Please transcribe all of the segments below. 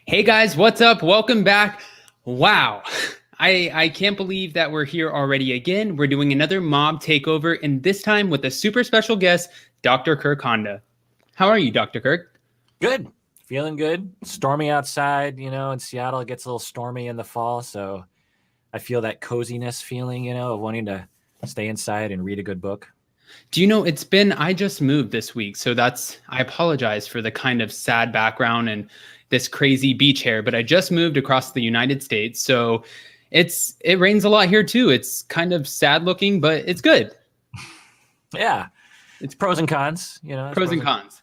Hey guys, what's up? Welcome back. Wow. I can't believe that we're here already again. We're doing another mob takeover, and this time with a super special guest, Dr. Kirk Honda. How are you, Dr. Kirk? Good. Feeling good. Stormy outside, in Seattle it gets a little stormy in the fall, so I feel that coziness feeling, of wanting to stay inside and read a good book. Do I just moved this week, so I apologize for the kind of sad background and this crazy beach hair, but I just moved across the United States, so it rains a lot here too. It's kind of sad looking, but it's good. Yeah. It's pros and cons, Pros and cons.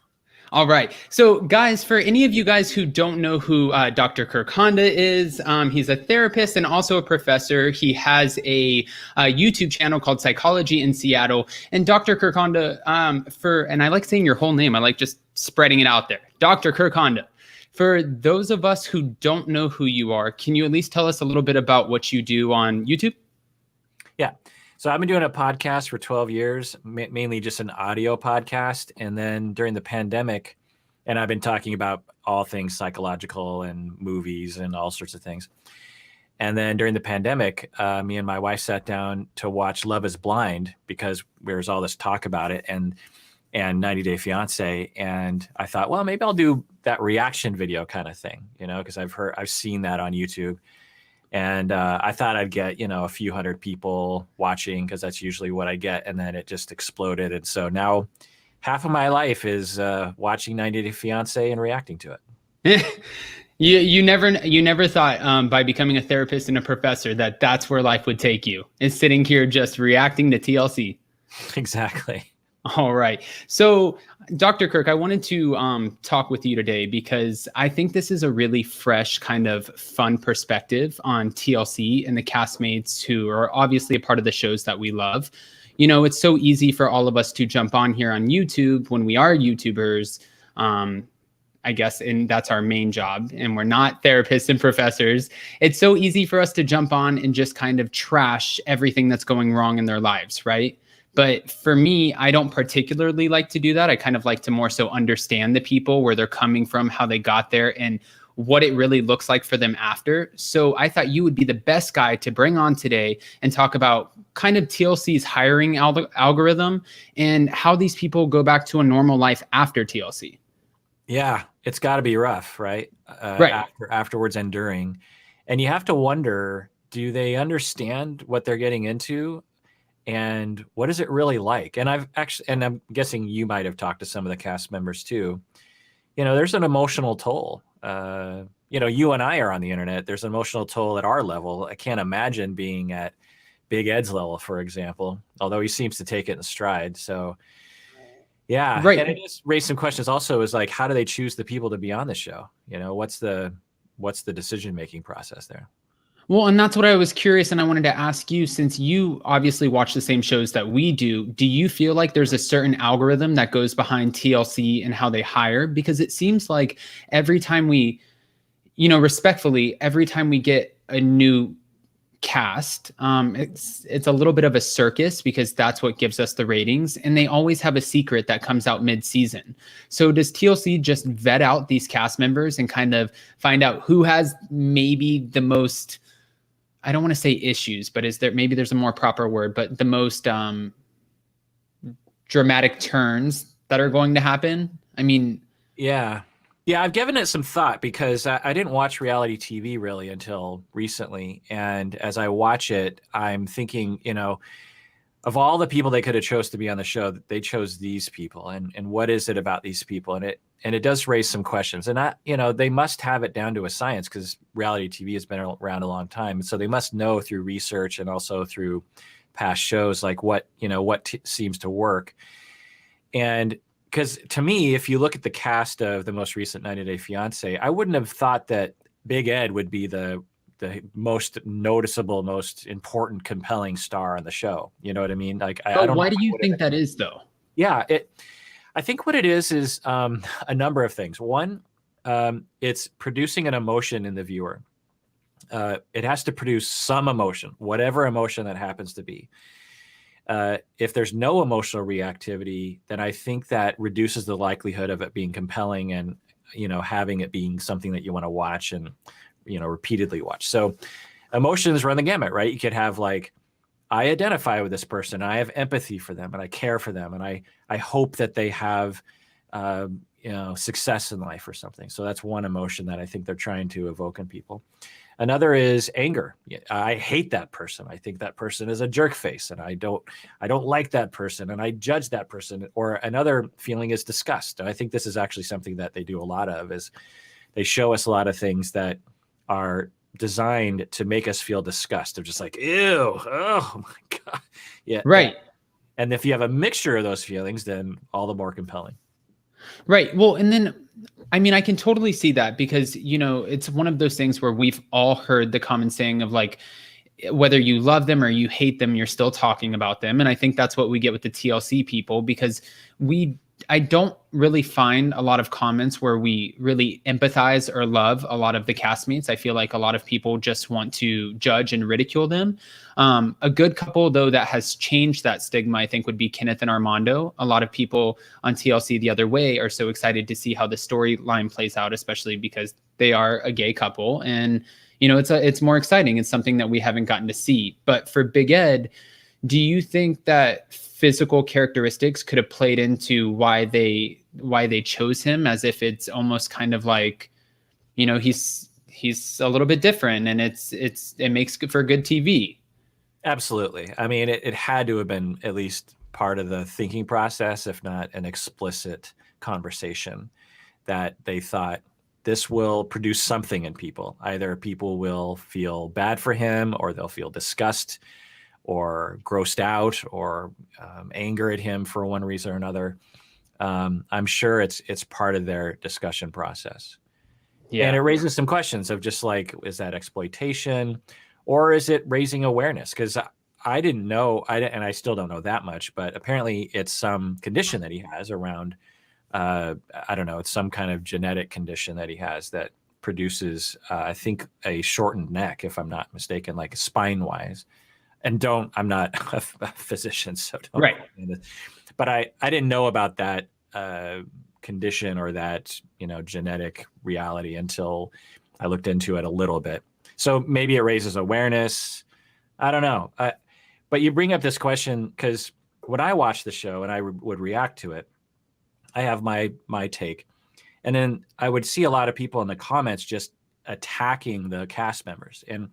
All right. So, guys, for any of you guys who don't know who Dr. Kirk Honda is, he's a therapist and also a professor. He has a YouTube channel called Psychology in Seattle. And Dr. Kirk Honda, and I like saying your whole name. I like just spreading it out there. Dr. Kirk Honda. For those of us who don't know who you are, can you at least tell us a little bit about what you do on YouTube? Yeah. So I've been doing a podcast for 12 years, mainly just an audio podcast. And then during the pandemic, and I've been talking about all things psychological and movies and all sorts of things. And then during the pandemic, me and my wife sat down to watch Love is Blind because there's all this talk about it and 90 Day Fiance. And I thought, well, maybe I'll do that reaction video kind of thing, because I've seen that on YouTube. And I thought I'd get, a few hundred people watching because that's usually what I get. And then it just exploded. And so now half of my life is watching 90 Day Fiance and reacting to it. You never thought by becoming a therapist and a professor that's where life would take you. Is sitting here just reacting to TLC. Exactly. All right. So, Dr. Kirk, I wanted to talk with you today because I think this is a really fresh, kind of fun perspective on TLC and the castmates who are obviously a part of the shows that we love. It's so easy for all of us to jump on here on YouTube when we are YouTubers, I guess, and that's our main job, and we're not therapists and professors. It's so easy for us to jump on and just kind of trash everything that's going wrong in their lives, right? But for me, I don't particularly like to do that. I kind of like to more so understand the people, where they're coming from, how they got there, and what it really looks like for them after. So I thought you would be the best guy to bring on today and talk about kind of TLC's hiring algorithm and how these people go back to a normal life after TLC. Yeah, it's got to be rough, right? Right. Afterwards and during. And you have to wonder, do they understand what they're getting into? And what is it really like? And I'm guessing you might have talked to some of the cast members too. There's an emotional toll. You and I are on the internet. There's an emotional toll at our level. I can't imagine being at Big Ed's level, for example, although he seems to take it in stride. So yeah. Right. And it just raised some questions also, is like, how do they choose the people to be on the show? What's the decision-making process there? Well, and that's what I was curious, and I wanted to ask you, since you obviously watch the same shows that we do you feel like there's a certain algorithm that goes behind TLC and how they hire? Because it seems like every time we, respectfully, every time we get a new cast, it's a little bit of a circus because that's what gives us the ratings, and they always have a secret that comes out mid-season. So does TLC just vet out these cast members and kind of find out who has maybe the most, I don't want to say issues, but there's a more proper word, but the most dramatic turns that are going to happen? I mean, yeah, I've given it some thought because I didn't watch reality TV really until recently. And as I watch it, I'm thinking, of all the people they could have chose to be on the show, they chose these people. And what is it about these people? And it does raise some questions. And they must have it down to a science because reality TV has been around a long time. So they must know through research and also through past shows, like what seems to work. And because to me, if you look at the cast of the most recent 90 Day Fiance, I wouldn't have thought that Big Ed would be the most noticeable, most important, compelling star on the show. You know what I mean? Like, I don't. Why do you think that is, though? Yeah, I think what it is a number of things. One, it's producing an emotion in the viewer. It has to produce some emotion, whatever emotion that happens to be. If there's no emotional reactivity, then I think that reduces the likelihood of it being compelling and having it being something that you want to watch and, repeatedly watch. So emotions run the gamut, right? You could have like, I identify with this person, and I have empathy for them, and I care for them, and I hope that they have, success in life or something. So that's one emotion that I think they're trying to evoke in people. Another is anger. I hate that person. I think that person is a jerk face, and I don't like that person, and I judge that person. Or another feeling is disgust. And I think this is actually something that they do a lot of, is they show us a lot of things that are designed to make us feel disgust. They're just like, ew, oh my God. Yeah. Right. And if you have a mixture of those feelings, then all the more compelling. Right. Well, and then, I mean, I can totally see that because, it's one of those things where we've all heard the common saying of like, whether you love them or you hate them, you're still talking about them. And I think that's what we get with the TLC people, because I don't really find a lot of comments where we really empathize or love a lot of the castmates. I feel like a lot of people just want to judge and ridicule them. A good couple, though, that has changed that stigma, I think, would be Kenneth and Armando. A lot of people on TLC the other way are so excited to see how the storyline plays out, especially because they are a gay couple. And, it's more exciting. It's something that we haven't gotten to see. But for Big Ed, do you think that physical characteristics could have played into why they chose him, as if it's almost kind of like, he's a little bit different, and it makes for good TV? Absolutely. I mean, it had to have been at least part of the thinking process, if not an explicit conversation, that they thought this will produce something in people. Either people will feel bad for him, or they'll feel disgust or grossed out, or anger at him for one reason or another. I'm sure it's part of their discussion process. Yeah. And it raises some questions of just like, is that exploitation, or is it raising awareness? Because I didn't know, and I still don't know that much, but apparently it's some condition that he has around, I don't know, it's some kind of genetic condition that he has that produces, I think, a shortened neck, if I'm not mistaken, like spine-wise. And I'm not a physician, so don't. Right. But I didn't know about that condition or that, genetic reality until I looked into it a little bit. So maybe it raises awareness. I don't know. But you bring up this question because when I watch the show and I would react to it, I have my take. And then I would see a lot of people in the comments just attacking the cast members. And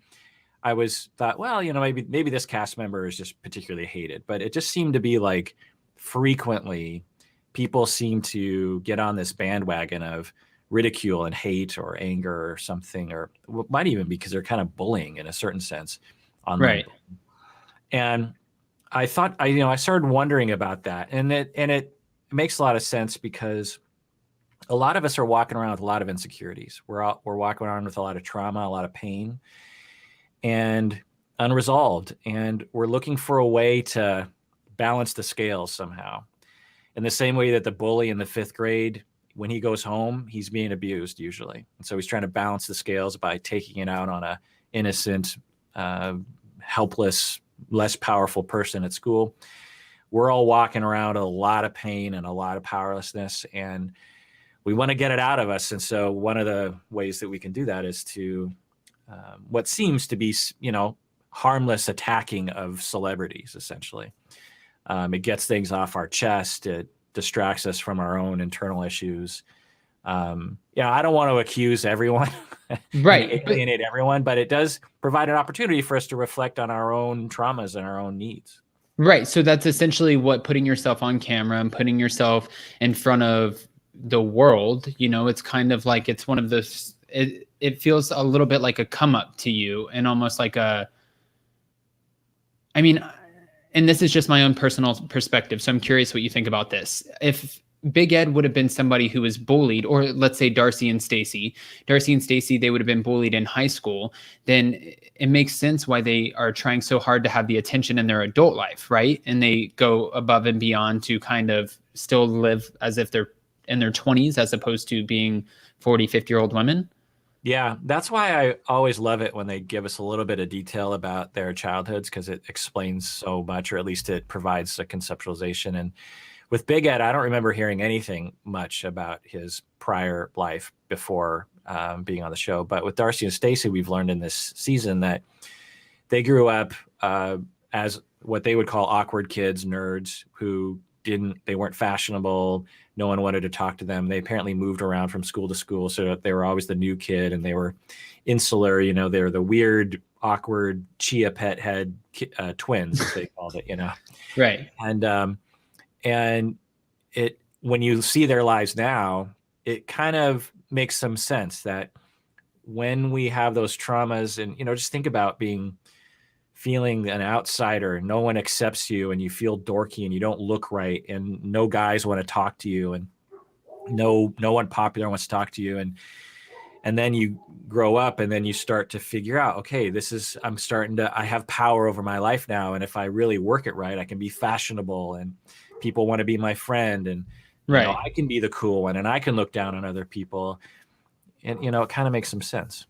I thought, well, maybe this cast member is just particularly hated, but it just seemed to be like frequently people seem to get on this bandwagon of ridicule and hate or anger or something, or it might even be because they're kind of bullying in a certain sense on right. them. And I thought, I started wondering about that, and it makes a lot of sense because a lot of us are walking around with a lot of insecurities. We're walking around with a lot of trauma, a lot of pain, and unresolved. And we're looking for a way to balance the scales somehow. In the same way that the bully in the 5th grade, when he goes home, he's being abused usually. And so he's trying to balance the scales by taking it out on a innocent, helpless, less powerful person at school. We're all walking around with a lot of pain and a lot of powerlessness, and we want to get it out of us. And so one of the ways that we can do that is to what seems to be, harmless attacking of celebrities, essentially. It gets things off our chest. It distracts us from our own internal issues. I don't want to accuse everyone, right, alienate everyone, but it does provide an opportunity for us to reflect on our own traumas and our own needs. Right. So that's essentially what putting yourself on camera and putting yourself in front of the world, it's kind of like, it's one of those, it feels a little bit like a come up to you, and almost like and this is just my own personal perspective, so I'm curious what you think about this. If Big Ed would have been somebody who was bullied, or let's say Darcy and Stacy, they would have been bullied in high school, then it makes sense why they are trying so hard to have the attention in their adult life, right? And they go above and beyond to kind of still live as if they're in their 20s, as opposed to being 40, 50-year-old women. Yeah, that's why I always love it when they give us a little bit of detail about their childhoods, because it explains so much, or at least it provides a conceptualization. And with Big Ed, I don't remember hearing anything much about his prior life before being on the show. But with Darcy and Stacey, we've learned in this season that they grew up as what they would call awkward kids, nerds who they weren't fashionable. No one wanted to talk to them. They apparently moved around from school to school, so they were always the new kid, and they were insular. You know, they were the weird, awkward chia pet head twins, as they called it. You know, Right. And it, when you see their lives now, it kind of makes some sense that when we have those traumas, and just think about feeling an outsider, no one accepts you, and you feel dorky and you don't look right, and no guys want to talk to you, and no one popular wants to talk to you, and then you grow up, and then you start to figure out, okay, I have power over my life now, and if I really work it right, I can be fashionable, and people want to be my friend, and Right. I can be the cool one, and I can look down on other people, and it kind of makes some sense.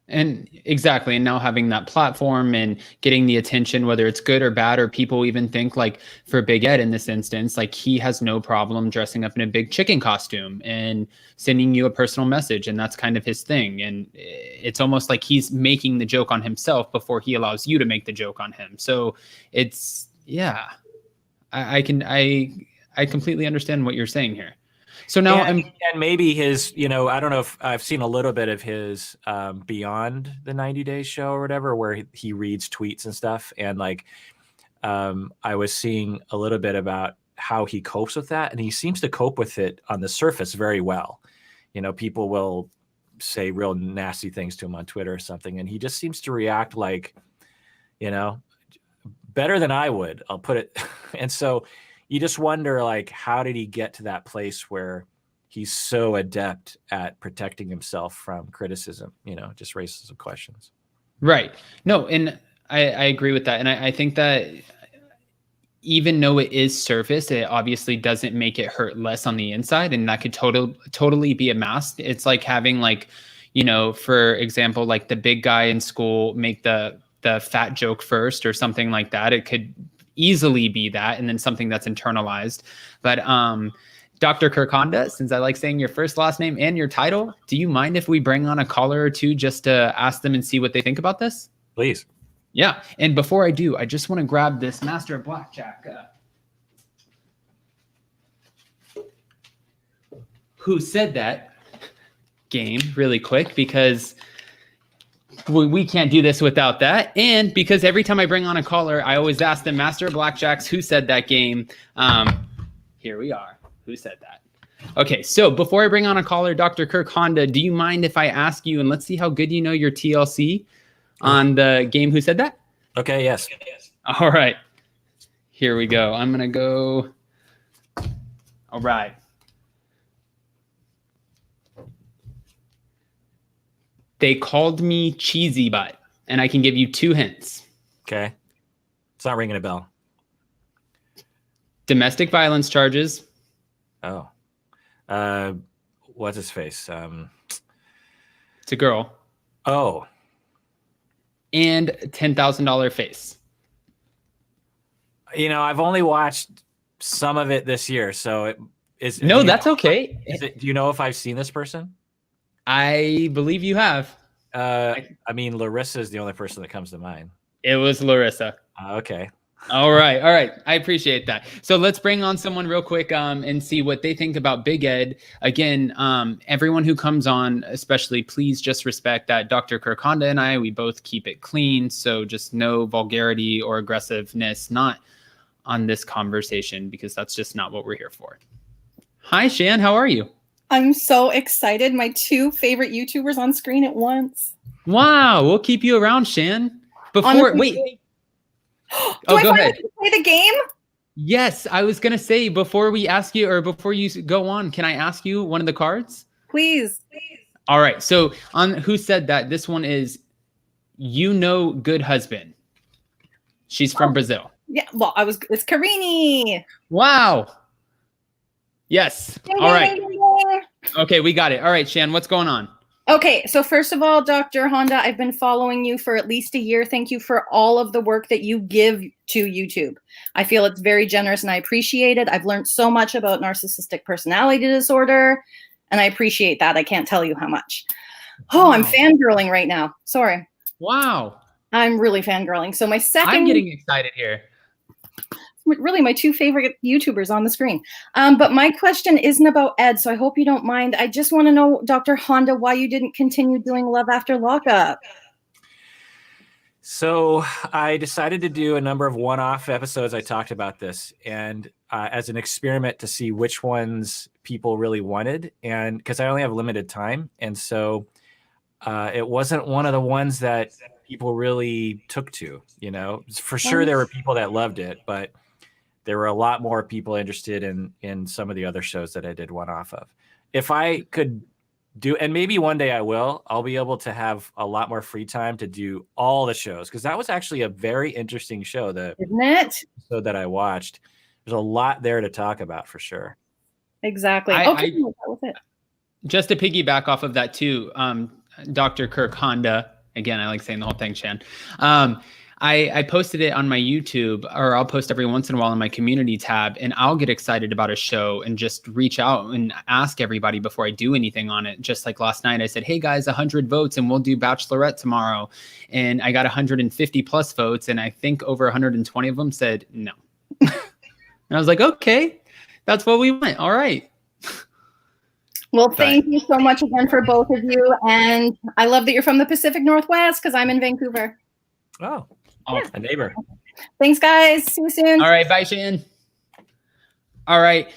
And exactly. And now having that platform and getting the attention, whether it's good or bad, or people even think, like for Big Ed in this instance, like he has no problem dressing up in a big chicken costume and sending you a personal message. And that's kind of his thing. And it's almost like he's making the joke on himself before he allows you to make the joke on him. So it's, yeah, I completely understand what you're saying here. So now and maybe his, I don't know if I've seen a little bit of his Beyond the 90 Days show or whatever, where he reads tweets and stuff. And I was seeing a little bit about how he copes with that. And he seems to cope with it on the surface very well. People will say real nasty things to him on Twitter or something, and he just seems to react like, better than I would, I'll put it. And so you just wonder, like, how did he get to that place where he's so adept at protecting himself from criticism? Just raises some questions. Right. No, and I agree with that. And I think that even though it is surface, it obviously doesn't make it hurt less on the inside. And that could totally be a mask. It's like having, like, for example, like the big guy in school make the fat joke first or something like that. It could easily be that, and then something that's internalized. But Dr. Kirk Honda, since I like saying your first, last name, and your title, do you mind if we bring on a caller or two just to ask them and see what they think about this? Please. Yeah. And before I do, I just want to grab this Master of BlackJack. Who Said That game really quick, because we can't do this without that. And because every time I bring on a caller, I always ask them, Master of BlackJack's Who Said That game. Here we are. Who said that? Okay, so before I bring on a caller, Dr. Kirk Honda, do you mind if I ask you, and let's see how good you know your TLC on the game Who Said That? Okay, yes. All right. Here we go. I'm going to go. All right. They called me cheesy butt, and I can give you 2 hints. Okay. It's not ringing a bell. Domestic violence charges. Oh. What's his face? It's a girl. Oh. And $10,000 face. I've only watched some of it this year, so it is. No, that's okay. Do you know if I've seen this person? I believe you have. Larissa is the only person that comes to mind. It was Larissa. Okay. All right. I appreciate that. So let's bring on someone real quick and see what they think about Big Ed. Again, everyone who comes on, especially, please just respect that Dr. Kirk Honda and we both keep it clean. So just no vulgarity or aggressiveness, not on this conversation, because that's just not what we're here for. Hi, Shan. How are you? I'm so excited. My 2 favorite YouTubers on screen at once. Wow. We'll keep you around, Shan. Do I go ahead. Play the game? Yes. I was going to say, before we ask you, or before you go on, can I ask you one of the cards? Please. All right. So on Who Said That, this one is, Good Husband. She's from Brazil. Yeah. Well, it's Karini. Wow. Yes. Ding, All ding, right. ding, ding, ding. Okay, we got it. All right, Shan, what's going on? Okay, so first of all, Dr. Honda, I've been following you for at least a year. Thank you for all of the work that you give to YouTube. I feel it's very generous and I appreciate it. I've learned so much about narcissistic personality disorder, and I appreciate that. I can't tell you how much. Oh, I'm Wow. fangirling right now. Sorry. Wow. I'm really fangirling. So my second, I'm getting excited here. really my two favorite YouTubers on the screen. But my question isn't about Ed, so I hope you don't mind. I just want to know, Dr. Honda, why you didn't continue doing Love After Lockup. So I decided to do a number of one-off episodes. I talked about this, and as an experiment to see which ones people really wanted, and because I only have limited time, and so it wasn't one of the ones that people really took to. You know, for sure there were people that loved it, but there were a lot more people interested in some of the other shows that I did one-off of. If I could do, and maybe one day I'll be able to have a lot more free time to do all the shows, because that was actually a very interesting show, Isn't it? that I watched. There's a lot there to talk about for sure. Exactly. Okay, that was it. Just to piggyback off of that too, Dr. Kirk Honda, again, I like saying the whole thing, Shan. I posted it on my YouTube, or I'll post every once in a while in my community tab, and I'll get excited about a show and just reach out and ask everybody before I do anything on it. Just like last night, I said, hey guys, 100 votes and we'll do Bachelorette tomorrow. And I got 150 plus votes, and I think over 120 of them said no. And I was like, okay, that's what we want. All right. Well, thank you so much again for both of you. And I love that you're from the Pacific Northwest, because I'm in Vancouver. Oh, Yeah. A neighbor. Thanks, guys. See you soon. All right. Bye, Shan. All right.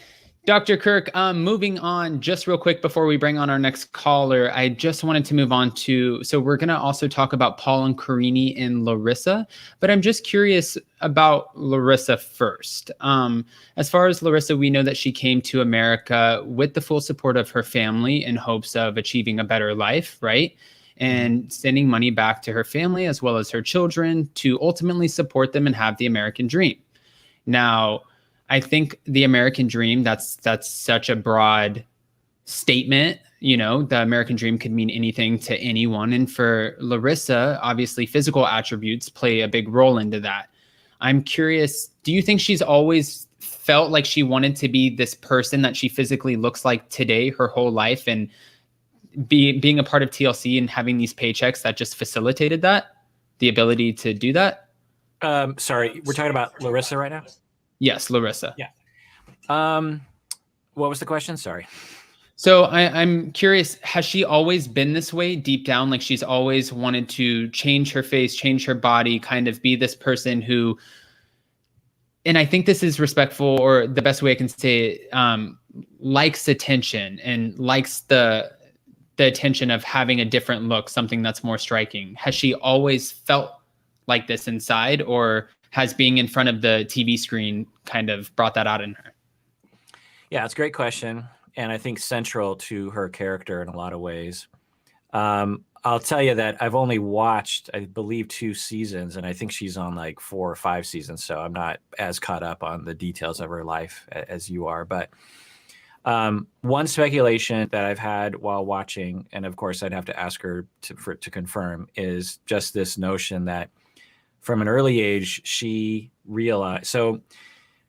Dr. Kirk, moving on just real quick before we bring on our next caller, I just wanted to move on to, so we're going to also talk about Paul and Karini and Larissa, but I'm just curious about Larissa first. As far as Larissa, we know that she came to America with the full support of her family in hopes of achieving a better life, right? And sending money back to her family as well as her children to ultimately support them and have the American dream. Now, I think the American dream, that's such a broad statement. You know, the American dream could mean anything to anyone. And for Larissa, obviously physical attributes play a big role into that. I'm curious, do you think she's always felt like she wanted to be this person that she physically looks like today, her whole life, and being a part of TLC and having these paychecks that just facilitated that, the ability to do that? Sorry, we're talking about Larissa right now? Yes, Larissa. Yeah. What was the question? Sorry. So I'm curious, has she always been this way deep down? Like she's always wanted to change her face, change her body, kind of be this person who, and I think this is respectful, or the best way I can say it, likes attention and likes the attention of having a different look, something that's more striking. Has she always felt like this inside, or has being in front of the TV screen kind of brought that out in her? Yeah, it's a great question, and I think central to her character in a lot of ways. I'll tell you that I've only watched, I believe, 2 seasons, and I think she's on like 4 or 5 seasons, so I'm not as caught up on the details of her life as you are. But one speculation that I've had while watching, and of course I'd have to ask her to confirm, is just this notion that from an early age, she realized, so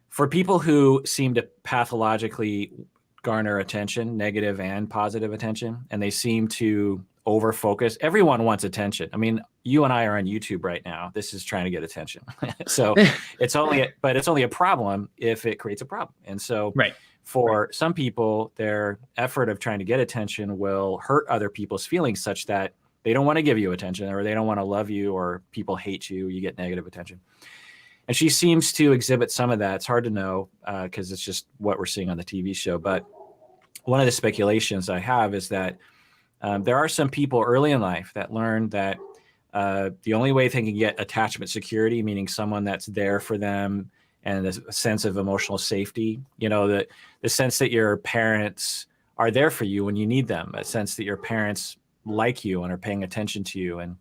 for people who seem to pathologically garner attention, negative and positive attention, and they seem to over-focus, everyone wants attention. I mean, you and I are on YouTube right now. This is trying to get attention. So it's only a problem if it creates a problem. And so right. For some people, their effort of trying to get attention will hurt other people's feelings such that they don't want to give you attention, or they don't want to love you, or people hate you, you get negative attention. And she seems to exhibit some of that. It's hard to know because it's just what we're seeing on the TV show. But one of the speculations I have is that there are some people early in life that learn that the only way they can get attachment security, meaning someone that's there for them and a sense of emotional safety, you know, the sense that your parents are there for you when you need them, a sense that your parents like you and are paying attention to you and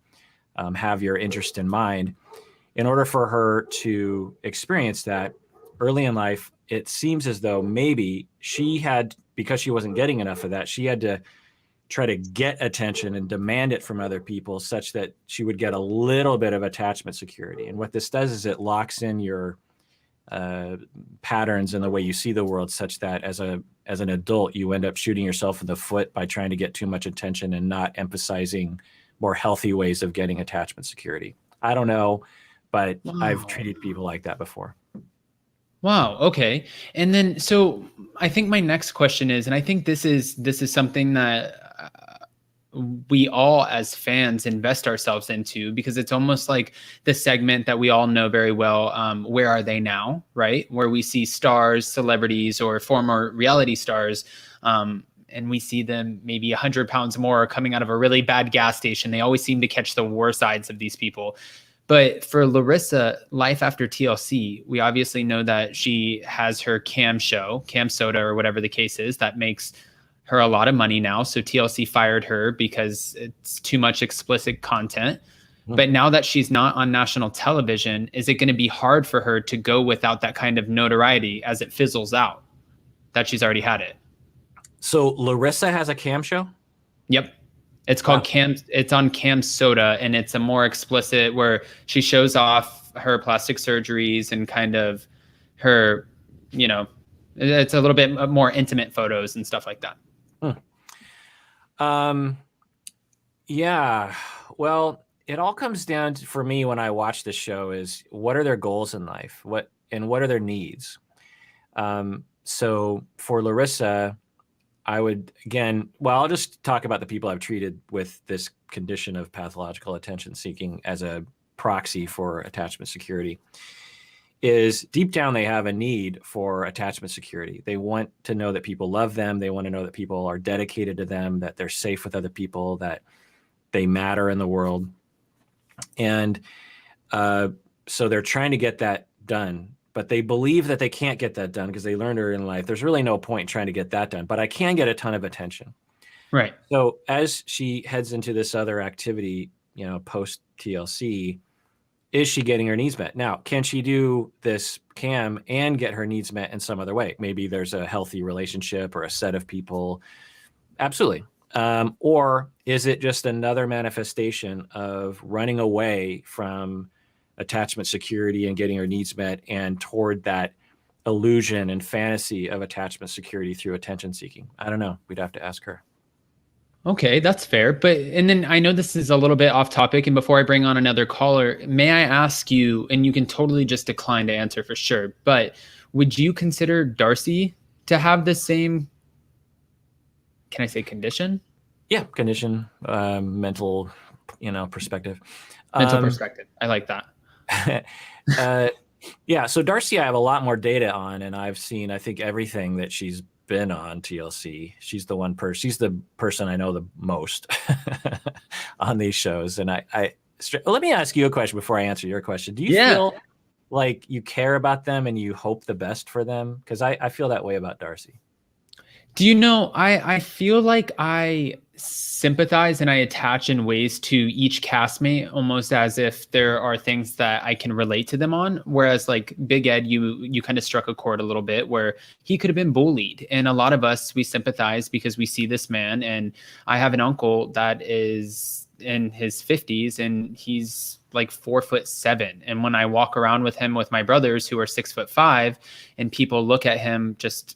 have your interest in mind. In order for her to experience that early in life, it seems as though maybe she had, because she wasn't getting enough of that, she had to try to get attention and demand it from other people such that she would get a little bit of attachment security. And what this does is it locks in your patterns in the way you see the world, such that as an adult, you end up shooting yourself in the foot by trying to get too much attention and not emphasizing more healthy ways of getting attachment security. I don't know, but Wow. I've treated people like that before. Wow. Okay. And then, so I think my next question is, and I think this is something that we all as fans invest ourselves into, because it's almost like the segment that we all know very well. Where Are They Now? Right. Where we see stars, celebrities, or former reality stars, and we see them maybe 100 pounds more coming out of a really bad gas station. They always seem to catch the worst sides of these people. But for Larissa, Life After TLC, we obviously know that she has her Cam show, Cam Soda, or whatever the case is, that makes her a lot of money now. So TLC fired her because it's too much explicit content. But now that she's not on national television, is it going to be hard for her to go without that kind of notoriety as it fizzles out that she's already had it? So Larissa has a Cam show? Yep. It's called Cam. It's on Cam Soda, and it's a more explicit where she shows off her plastic surgeries and kind of her, it's a little bit more intimate photos and stuff like that. Yeah. Well, it all comes down to, for me, when I watch the show, is what are their goals in life? What are their needs? So for Larissa, I would, I'll just talk about the people I've treated with this condition of pathological attention seeking as a proxy for attachment security. Is deep down, they have a need for attachment security. They want to know that people love them. They want to know that people are dedicated to them, that they're safe with other people, that they matter in the world. And so they're trying to get that done. But they believe that they can't get that done because they learned early in life, there's really no point in trying to get that done, but I can get a ton of attention. Right. So as she heads into this other activity, post TLC, is she getting her needs met? Now, can she do this Cam and get her needs met in some other way? Maybe there's a healthy relationship or a set of people. Absolutely. Or is it just another manifestation of running away from attachment security and getting her needs met and toward that illusion and fantasy of attachment security through attention seeking? I don't know. We'd have to ask her. Okay, that's fair. And then I know this is a little bit off topic, and before I bring on another caller, may I ask you, and you can totally just decline to answer for sure, but would you consider Darcy to have the same, can I say condition? Yeah, condition, mental, perspective. Mental perspective. I like that. Yeah, so Darcy, I have a lot more data on, and I've seen, I think, everything that she's been on TLC. She's the person I know the most on these shows. And let me ask you a question before I answer your question. Do you feel like you care about them and you hope the best for them? Because I feel that way about Darcy. Do you know, I feel like I sympathize and I attach in ways to each castmate, almost as if there are things that I can relate to them on. Whereas like Big Ed, you kind of struck a chord a little bit where he could have been bullied. And a lot of us, we sympathize because we see this man. And I have an uncle that is in his 50s and he's like 4'7". And when I walk around with him with my brothers who are 6'5", and people look at him just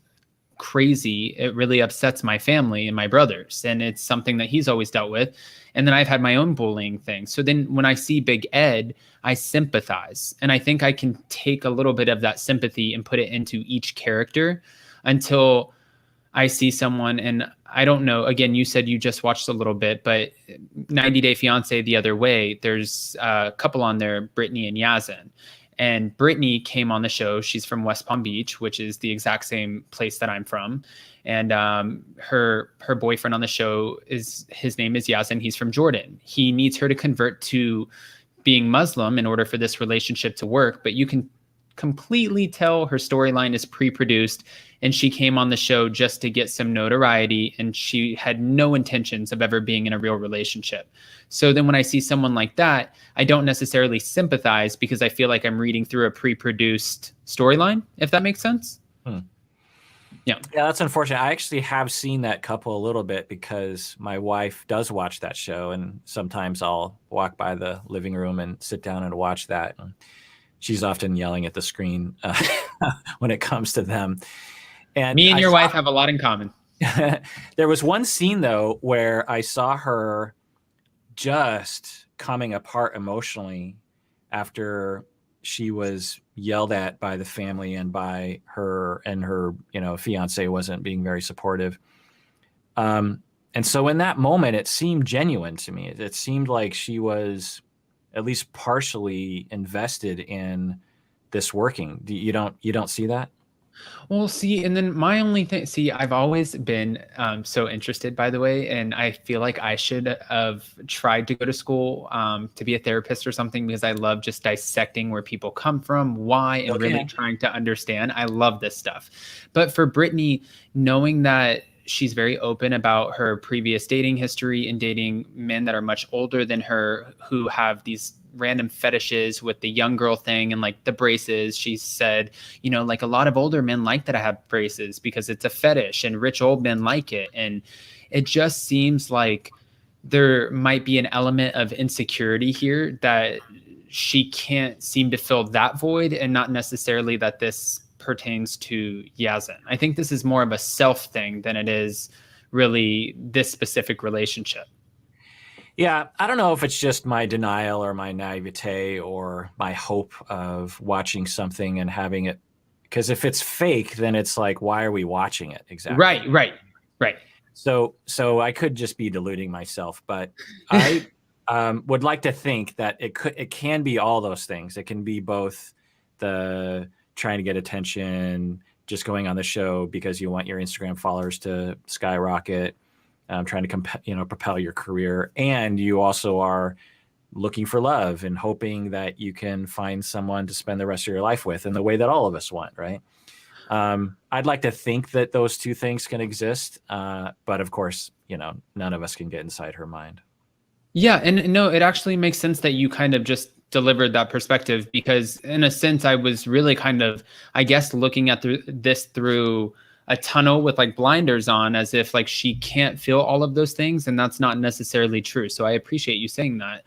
crazy, it really upsets my family and my brothers, and it's something that he's always dealt with. And then I've had my own bullying thing. So then when I see Big Ed, I sympathize, and I think I can take a little bit of that sympathy and put it into each character until I see someone. And I don't know, again, you said you just watched a little bit, but 90 Day Fiance The Other Way, there's a couple on there, Brittany and Yazin. And Brittany came on the show. She's from West Palm Beach, which is the exact same place that I'm from. And her boyfriend on the show, his name is Yazin. He's from Jordan. He needs her to convert to being Muslim in order for this relationship to work. But you can completely tell her storyline is pre-produced, and she came on the show just to get some notoriety, and she had no intentions of ever being in a real relationship. So then when I see someone like that, I don't necessarily sympathize because I feel like I'm reading through a pre-produced storyline, if that makes sense. Yeah. Yeah, that's unfortunate. I actually have seen that couple a little bit because my wife does watch that show, and sometimes I'll walk by the living room and sit down and watch that. And she's often yelling at the screen when it comes to them. And Me and I your saw, wife have a lot in common. there was one scene though where I saw her just coming apart emotionally after she was yelled at by the family and by her, and her, fiance wasn't being very supportive. And so in that moment, it seemed genuine to me. It seemed like she was at least partially invested in this working. You don't see that? Well, see, and then my only thing, see, I've always been so interested, by the way, and I feel like I should have tried to go to school to be a therapist or something, because I love just dissecting where people come from, why, and really trying to understand. I love this stuff. But for Brittany, knowing that she's very open about her previous dating history and dating men that are much older than her, who have these random fetishes with the young girl thing and like the braces. She said, like a lot of older men like that I have braces because it's a fetish, and rich old men like it. And it just seems like there might be an element of insecurity here, that she can't seem to fill that void, and not necessarily that this pertains to Yazan. I think this is more of a self thing than it is really this specific relationship. Yeah, I don't know if it's just my denial or my naivete or my hope of watching something and having it, because if it's fake, then it's like, why are we watching it? Exactly. Right. So I could just be deluding myself, but I would like to think that it can be all those things. It can be both the trying to get attention, just going on the show because you want your Instagram followers to skyrocket, trying to propel your career, and you also are looking for love and hoping that you can find someone to spend the rest of your life with in the way that all of us want, right? I'd like to think that those two things can exist, but of course, none of us can get inside her mind. Yeah, and no, it actually makes sense that you kind of just delivered that perspective, because in a sense I was really kind of, I guess, looking at this through a tunnel with like blinders on, as if like she can't feel all of those things, and that's not necessarily true. So I appreciate you saying that,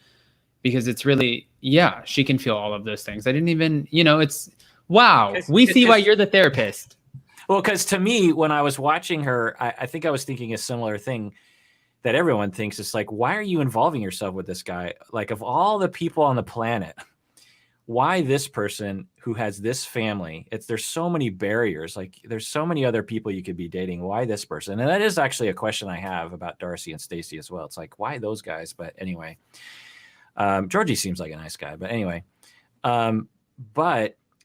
because it's really, yeah, she can feel all of those things. I didn't even, it's, wow, we see why you're the therapist. Well, because to me, when I was watching her, I think I was thinking a similar thing that everyone thinks. It's like, why are you involving yourself with this guy? Like, of all the people on the planet, why this person who has this family? There's so many barriers. Like, there's so many other people you could be dating. Why this person? And that is actually a question I have about Darcy and Stacy as well. It's like, why those guys? But anyway, Georgie seems like a nice guy. But anyway, so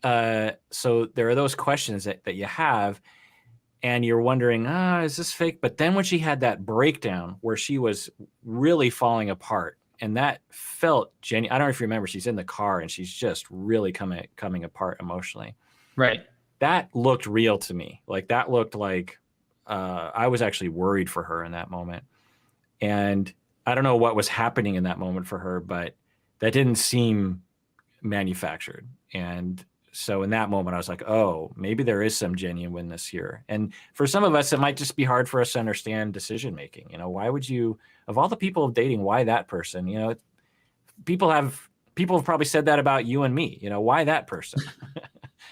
there are those questions that you have, and you're wondering, is this fake? But then when she had that breakdown where she was really falling apart, and that felt genuine. I don't know if you remember, she's in the car and she's just really coming apart emotionally. Right. That looked real to me. Like, that looked like I was actually worried for her in that moment. And I don't know what was happening in that moment for her, but that didn't seem manufactured. And so in that moment, I was like, oh, maybe there is some genuineness here. And for some of us, it might just be hard for us to understand decision-making. Why would you, of all the people dating, why that person? People have probably said that about you and me, why that person?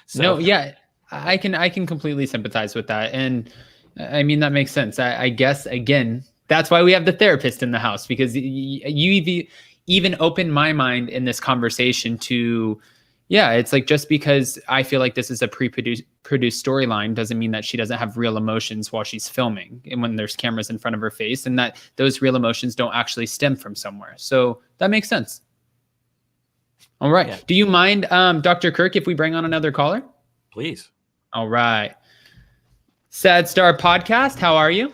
So, no, yeah, I can completely sympathize with that. And I mean, that makes sense. I guess, again, that's why we have the therapist in the house, because you even opened my mind in this conversation to, yeah, it's like, just because I feel like this is a produced storyline doesn't mean that she doesn't have real emotions while she's filming and when there's cameras in front of her face, and that those real emotions don't actually stem from somewhere. So that makes sense. All right. Yeah. Do you mind, Dr. Kirk, if we bring on another caller? Please. All right. Sad Star Podcast, how are you?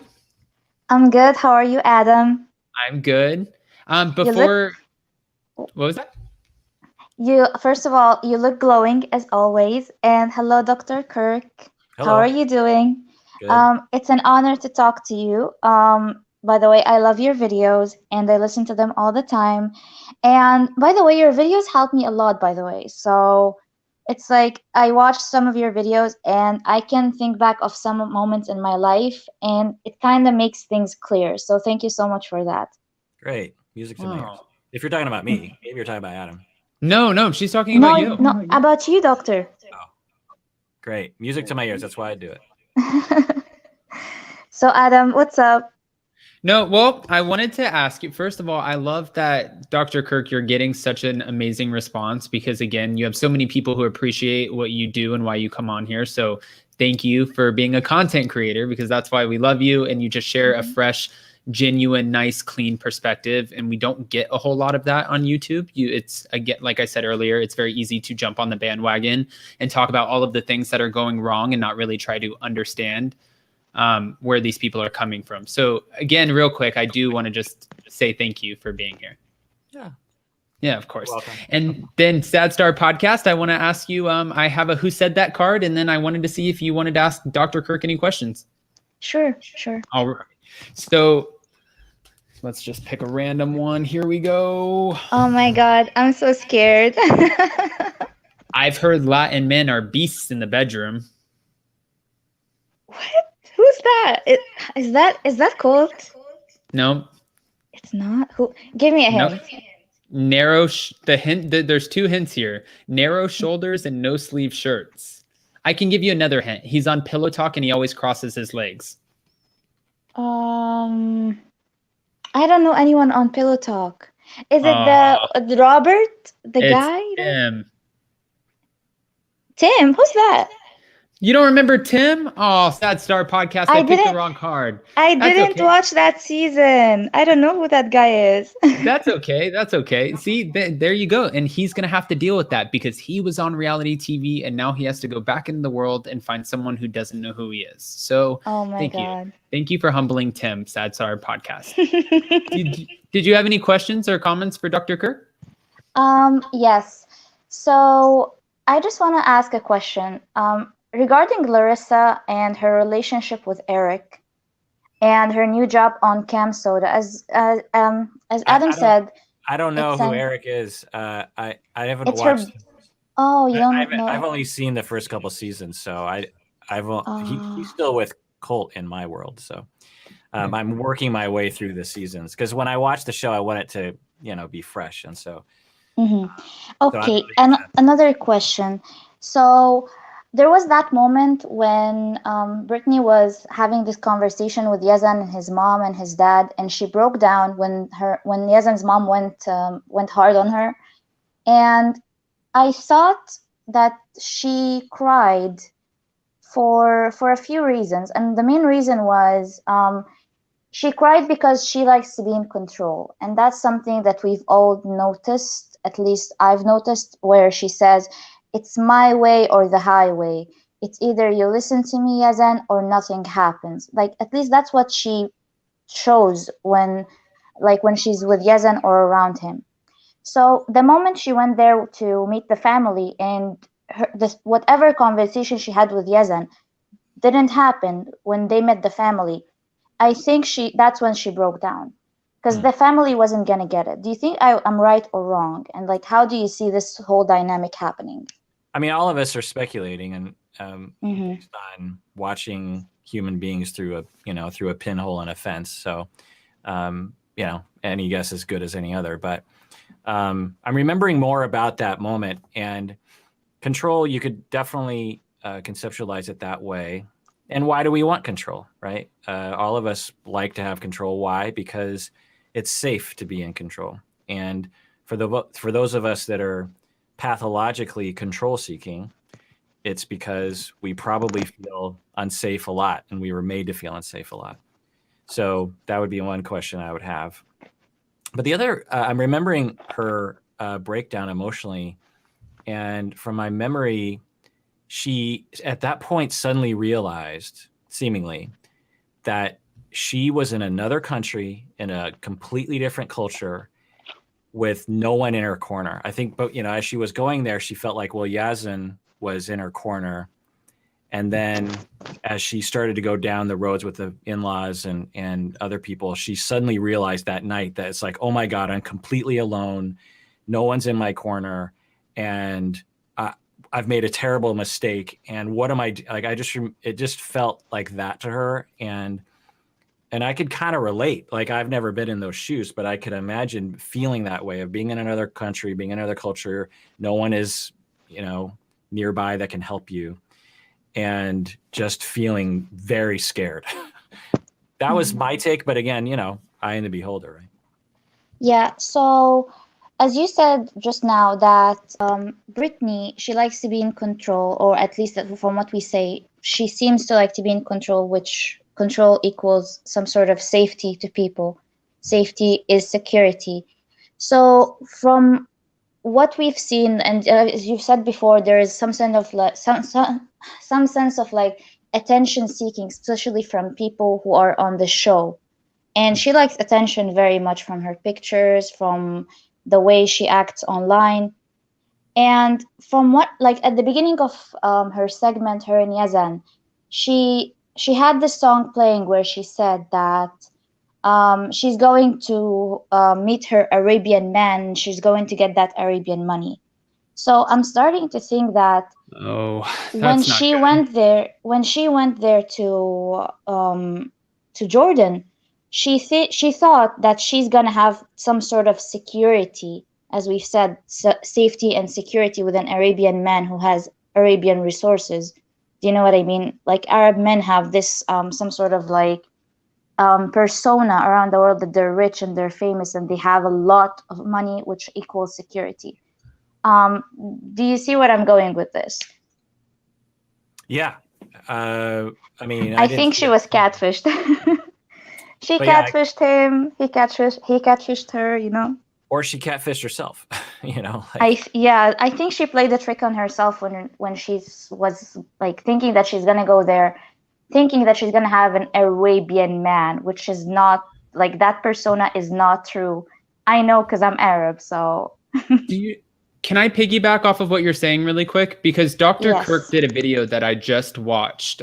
I'm good. How are you, Adam? I'm good. What was that? First of all, you look glowing as always. And hello, Dr. Kirk. Hello. How are you doing? Good. It's an honor to talk to you. By the way, I love your videos and I listen to them all the time. And by the way, your videos help me a lot, by the way. So It's like I watched some of your videos and I can think back of some moments in my life, and it kind of makes things clear. So thank you so much for that. Great. Music to my ears. Wow. If you're talking about me, maybe you're talking about Adam. No, she's talking about you. No, about you, doctor. Oh, great. Music to my ears. That's why I do it. So Adam, what's up? No, well, I wanted to ask you, first of all, I love that Dr. Kirk, you're getting such an amazing response because, again, you have so many people who appreciate what you do and why you come on here. So thank you for being a content creator, because that's why we love you. And you just share a fresh, genuine, nice, clean perspective. And we don't get a whole lot of that on YouTube. It's, again, like I said earlier, it's very easy to jump on the bandwagon and talk about all of the things that are going wrong and not really try to understand where these people are coming from. So again, real quick, I do want to just say thank you for being here. Yeah, of course. And then Sad Star Podcast, I want to ask you, I have a Who Said That card, and then I wanted to see if you wanted to ask Dr. Kirk any questions. Sure. All right. So let's just pick a random one. Here we go. Oh my God, I'm so scared. I've heard Latin men are beasts in the bedroom. What? Who's that? Is that cold? No. It's not. Who? Give me a hint. Narrow. There's two hints here: narrow shoulders and no sleeve shirts. I can give you another hint. He's on Pillow Talk and he always crosses his legs. I don't know anyone on Pillow Talk. Is it the Robert, the guy? Tim, who's that? You don't remember Tim? Oh, Sad Star Podcast. I picked the wrong card. I didn't watch that season. I don't know who that guy is. That's okay. See, there you go. And he's going to have to deal with that because he was on reality TV and now he has to go back into the world and find someone who doesn't know who he is. So oh my God. Thank you for humbling Tim, Sad Star Podcast. Did you have any questions or comments for Dr. Kirk? Yes. So I just want to ask a question. Regarding Larissa and her relationship with Eric and her new job on Cam Soda, as Adam said, I don't know who Eric is. I haven't watched. Her, oh, you don't know. I've only seen the first couple seasons, so he's still with Colt in my world. So I'm working my way through the seasons because when I watch the show, I want it to be fresh, and so. Okay, and another question. So. There was that moment when Brittany was having this conversation with Yazan and his mom and his dad, and she broke down when Yazan's mom went hard on her, and I thought that she cried for a few reasons, and the main reason was she cried because she likes to be in control, and that's something that we've all noticed. At least I've noticed, where she says, "It's my way or the highway. It's either you listen to me, Yazan, or nothing happens." Like, at least that's what she shows when she's with Yazan or around him. So the moment she went there to meet the family and whatever conversation she had with Yazan didn't happen when they met the family, I think that's when she broke down. Because the family wasn't going to get it. Do you think I'm right or wrong? And how do you see this whole dynamic happening? I mean, all of us are speculating and based on watching human beings through a pinhole in a fence. So, any guess is good as any other. But I'm remembering more about that moment, and control. You could definitely conceptualize it that way. And why do we want control, right? All of us like to have control. Why? Because it's safe to be in control. And for those of us that are pathologically control seeking, it's because we probably feel unsafe a lot, and we were made to feel unsafe a lot. So that would be one question I would have. But the other, I'm remembering her breakdown emotionally, and from my memory, she at that point suddenly realized, seemingly, that she was in another country, in a completely different culture, with no one in her corner. I think, but as she was going there, she felt like, well, Yazan was in her corner. And then as she started to go down the roads with the in-laws and other people, she suddenly realized that night that it's like, oh my God, I'm completely alone. No one's in my corner. And I've made a terrible mistake, and what am I like? It just felt like that to her, and I could kind of relate. Like, I've never been in those shoes, but I could imagine feeling that way of being in another country, being in another culture. No one is, nearby that can help you, and just feeling very scared. That was my take, but again, eye in the beholder, right? Yeah. So, as you said just now, that Brittany, she likes to be in control, or at least from what we say, she seems to like to be in control, which control equals some sort of safety to people. Safety is security. So, from what we've seen, and as you've said before, there is some sense of like some sense of like attention seeking, especially from people who are on the show. And she likes attention very much from her pictures, from the way she acts online. And from what, like at the beginning of her segment, her and Yazan, she had this song playing where she said that she's going to meet her Arabian man. She's going to get that Arabian money. So I'm starting to think that when she went there to Jordan, she thought that she's gonna have some sort of security, as we've said, safety and security with an Arabian man who has Arabian resources. Do you know what I mean? Like, Arab men have this some sort of like persona around the world that they're rich and they're famous and they have a lot of money, which equals security. Do you see what I'm going with this? Yeah. I mean, I think she was catfished. She catfished him. He catfished her. Or she catfished herself. I think she played the trick on herself when she was like thinking that she's gonna go there, thinking that she's gonna have an Arabian man, which is not, like, that persona is not true. I know, because I'm Arab, so. Can I piggyback off of what you're saying really quick? Because Dr. Kirk did a video that I just watched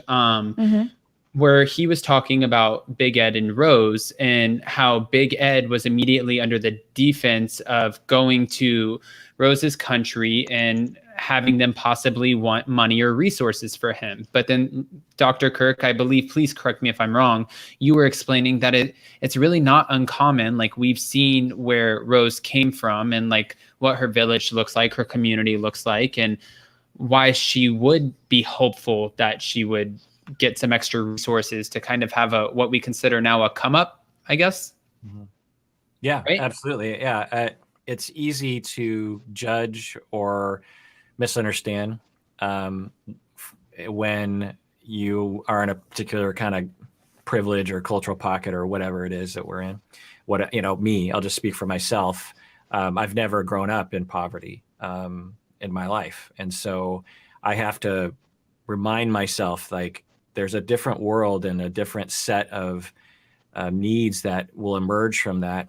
where he was talking about Big Ed and Rose, and how Big Ed was immediately under the defense of going to Rose's country and having them possibly want money or resources for him. But then Dr. Kirk, I believe, please correct me if I'm wrong, you were explaining that it's really not uncommon. Like, we've seen where Rose came from and like what her village looks like, her community looks like, and why she would be hopeful that she would get some extra resources to kind of have what we consider now a come up, I guess. Mm-hmm. Yeah, right? Absolutely. Yeah. It's easy to judge or misunderstand when you are in a particular kind of privilege or cultural pocket or whatever it is that we're in. Me, I'll just speak for myself. I've never grown up in poverty in my life. And so I have to remind myself, like, there's a different world and a different set of needs that will emerge from that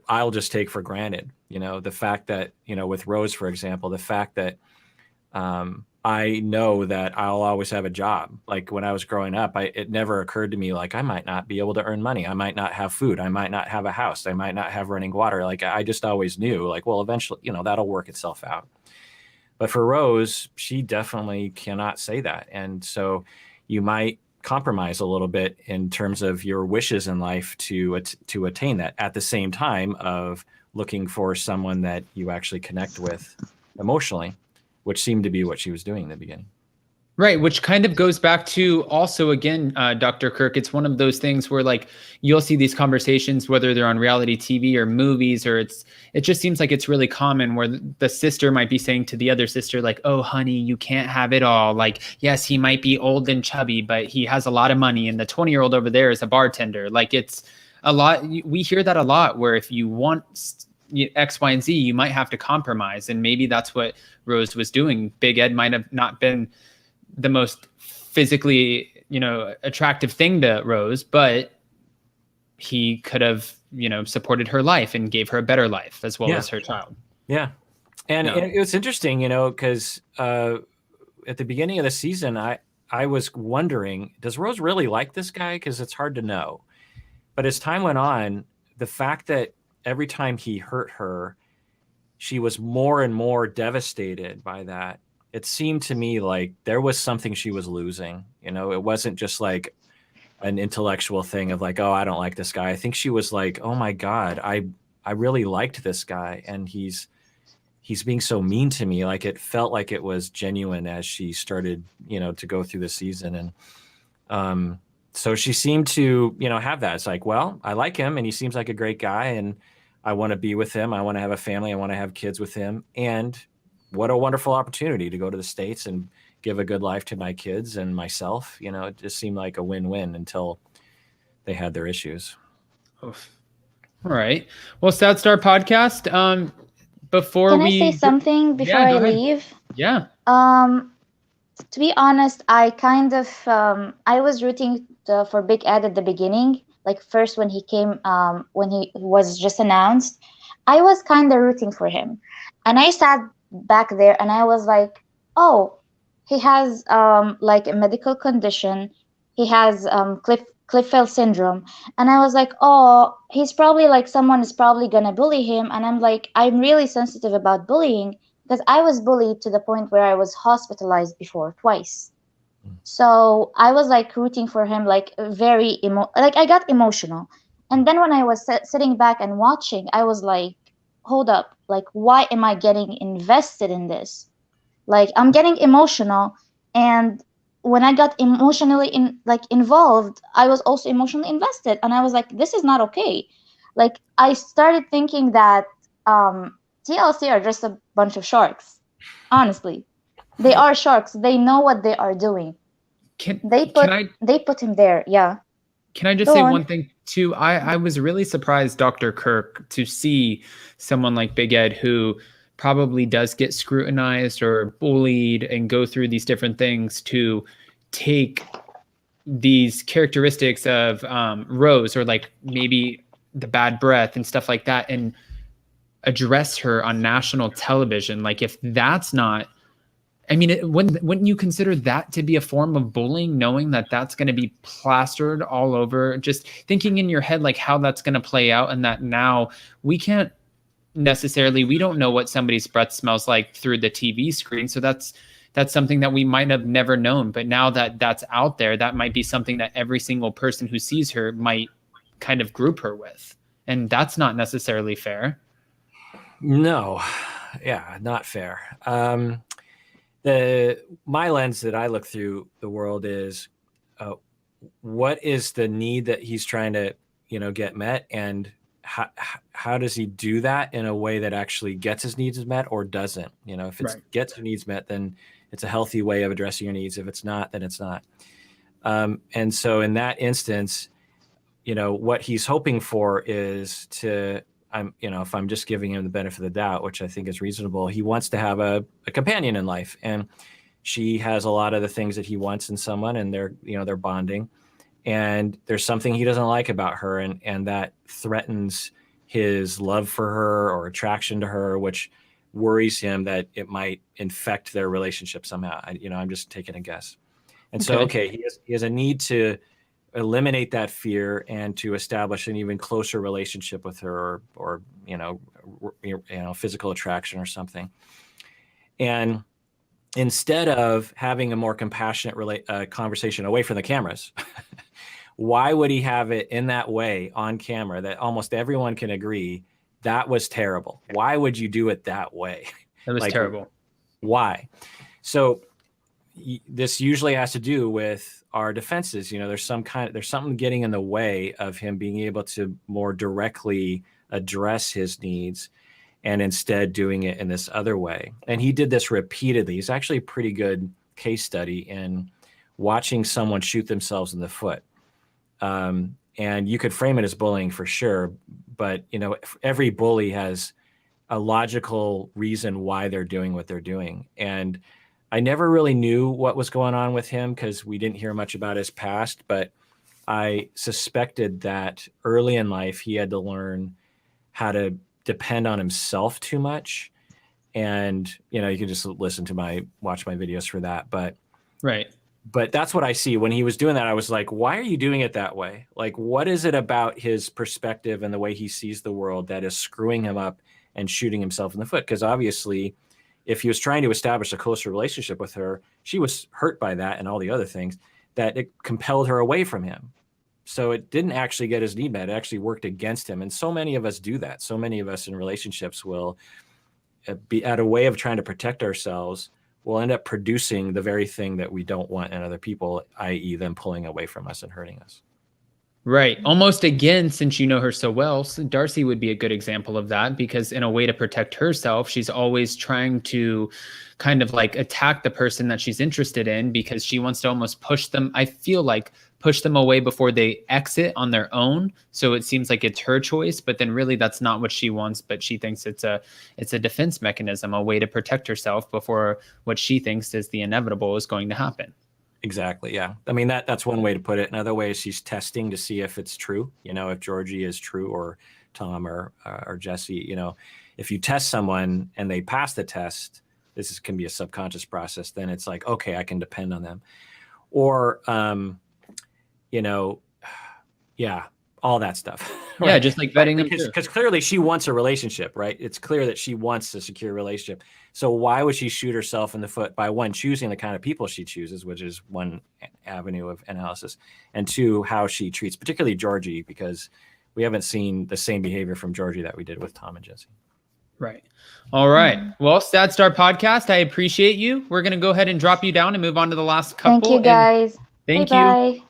I'll just take for granted. The fact that, with Rose, for example, the fact that I know that I'll always have a job. Like, when I was growing up, it never occurred to me, like, I might not be able to earn money. I might not have food. I might not have a house. I might not have running water. Like, I just always knew, like, well, eventually, that'll work itself out. But for Rose, she definitely cannot say that. And so you might compromise a little bit in terms of your wishes in life to attain that, at the same time of looking for someone that you actually connect with emotionally, which seemed to be what she was doing in the beginning. Right, which kind of goes back to also, again, Dr. Kirk, it's one of those things where, like, you'll see these conversations, whether they're on reality TV or movies, or it just seems like it's really common where the sister might be saying to the other sister, like, oh, honey, you can't have it all. Like, yes, he might be old and chubby, but he has a lot of money. And the 20-year-old over there is a bartender. Like, it's a lot. We hear that a lot, where if you want X, Y, and Z, you might have to compromise. And maybe that's what Rose was doing. Big Ed might have not been the most physically, attractive thing to Rose, but he could have, supported her life and gave her a better life as well as her child. Yeah. And it was interesting, because at the beginning of the season, I was wondering, does Rose really like this guy? Because it's hard to know. But as time went on, the fact that every time he hurt her, she was more and more devastated by that. It seemed to me like there was something she was losing. You know, it wasn't just like an intellectual thing of like, oh, I don't like this guy. I think she was like, oh my God, I really liked this guy, and he's being so mean to me. Like, it felt like it was genuine as she started, to go through the season. And so she seemed to, have that. It's like, well, I like him and he seems like a great guy and I want to be with him. I want to have a family. I want to have kids with him. And what a wonderful opportunity to go to the States and give a good life to my kids and myself. It just seemed like a win-win until they had their issues. Oof. All right. Well, Sad Star Podcast. Can I say something before I leave? Yeah. To be honest, I kind of I was rooting for Big Ed at the beginning. Like first when he came, when he was just announced, I was kind of rooting for him, and I sat back there and I was like, oh, he has like a medical condition. He has Klippel syndrome, and I was like, oh, he's probably like someone is probably gonna bully him, and I'm like, I'm really sensitive about bullying because I was bullied to the point where I was hospitalized before twice. So I was like rooting for him, like very like I got emotional, and then when I was sitting back and watching, I was like, hold up, like why am I getting invested in this? Like I'm getting emotional, and when I got emotionally involved, I was also emotionally invested, and I was like, this is not okay. Like I started thinking that TLC are just a bunch of sharks. Honestly, they are sharks. They know what they are doing. They put him there. Yeah. Can I just say one thing too? I was really surprised, Dr. Kirk, to see someone like Big Ed who probably does get scrutinized or bullied and go through these different things to take these characteristics of Rose, or like maybe the bad breath and stuff like that, and address her on national television. Like if that's not, I mean, wouldn't you consider that to be a form of bullying, knowing that that's going to be plastered all over, just thinking in your head like how that's going to play out, and that now we can't necessarily, we don't know what somebody's breath smells like through the TV screen. So that's something that we might have never known. But now that that's out there, that might be something that every single person who sees her might kind of group her with. And that's not necessarily fair. No. Yeah, not fair. My lens that I look through the world is what is the need that he's trying to, get met, and how does he do that in a way that actually gets his needs met or doesn't? If it gets your needs met, then it's a healthy way of addressing your needs. If it's not, then it's not. And so in that instance, what he's hoping for is to, if I'm just giving him the benefit of the doubt, which I think is reasonable, he wants to have a companion in life, and she has a lot of the things that he wants in someone, and they're bonding. And there's something he doesn't like about her, and that threatens his love for her or attraction to her, which worries him that it might infect their relationship somehow. I'm just taking a guess. And so, he has a need to eliminate that fear and to establish an even closer relationship with her, or physical attraction or something. And instead of having a more compassionate conversation away from the cameras, why would he have it in that way on camera that almost everyone can agree that was terrible? Why would you do it that way? That was terrible. Why? So this usually has to do with our defenses. There's something getting in the way of him being able to more directly address his needs, and instead doing it in this other way. And he did this repeatedly. He's actually a pretty good case study in watching someone shoot themselves in the foot. And you could frame it as bullying for sure, but every bully has a logical reason why they're doing what they're doing. And I never really knew what was going on with him because we didn't hear much about his past, but I suspected that early in life he had to learn how to depend on himself too much. And you can just watch my videos for that. But right. But that's what I see when he was doing that. I was like, why are you doing it that way? Like, what is it about his perspective and the way he sees the world that is screwing him up and shooting himself in the foot? Because obviously, if he was trying to establish a closer relationship with her, she was hurt by that and all the other things, that it compelled her away from him. So it didn't actually get his need met. It actually worked against him. And so many of us do that. So many of us in relationships will be at a way of trying to protect ourselves. We'll end up producing the very thing that we don't want in other people, i.e. them pulling away from us and hurting us. Right. Almost again, since you know her so well, Darcy would be a good example of that, because in a way to protect herself, she's always trying to kind of like attack the person that she's interested in, because she wants to almost push them. I feel like push them away before they exit on their own. So it seems like it's her choice, but then really that's not what she wants. But she thinks it's a defense mechanism, a way to protect herself before what she thinks is the inevitable is going to happen. Exactly. Yeah. I mean, that's one way to put it. Another way is she's testing to see if it's true. You know, if Georgie is true, or Tom or Jesse. You know, if you test someone and they pass the test, can be a subconscious process. Then it's like, okay, I can depend on them. Or, you know, yeah, all that stuff. Right? Yeah, just like vetting them. Because clearly she wants a relationship, right? It's clear that she wants a secure relationship. So why would she shoot herself in the foot by, one, choosing the kind of people she chooses, which is one avenue of analysis, and two, how she treats particularly Georgie, because we haven't seen the same behavior from Georgie that we did with Tom and Jesse. Right. All right. Well, Stat Star Podcast, I appreciate you. We're going to go ahead and drop you down and move on to the last couple. Thank you, guys. Thank Bye-bye. you.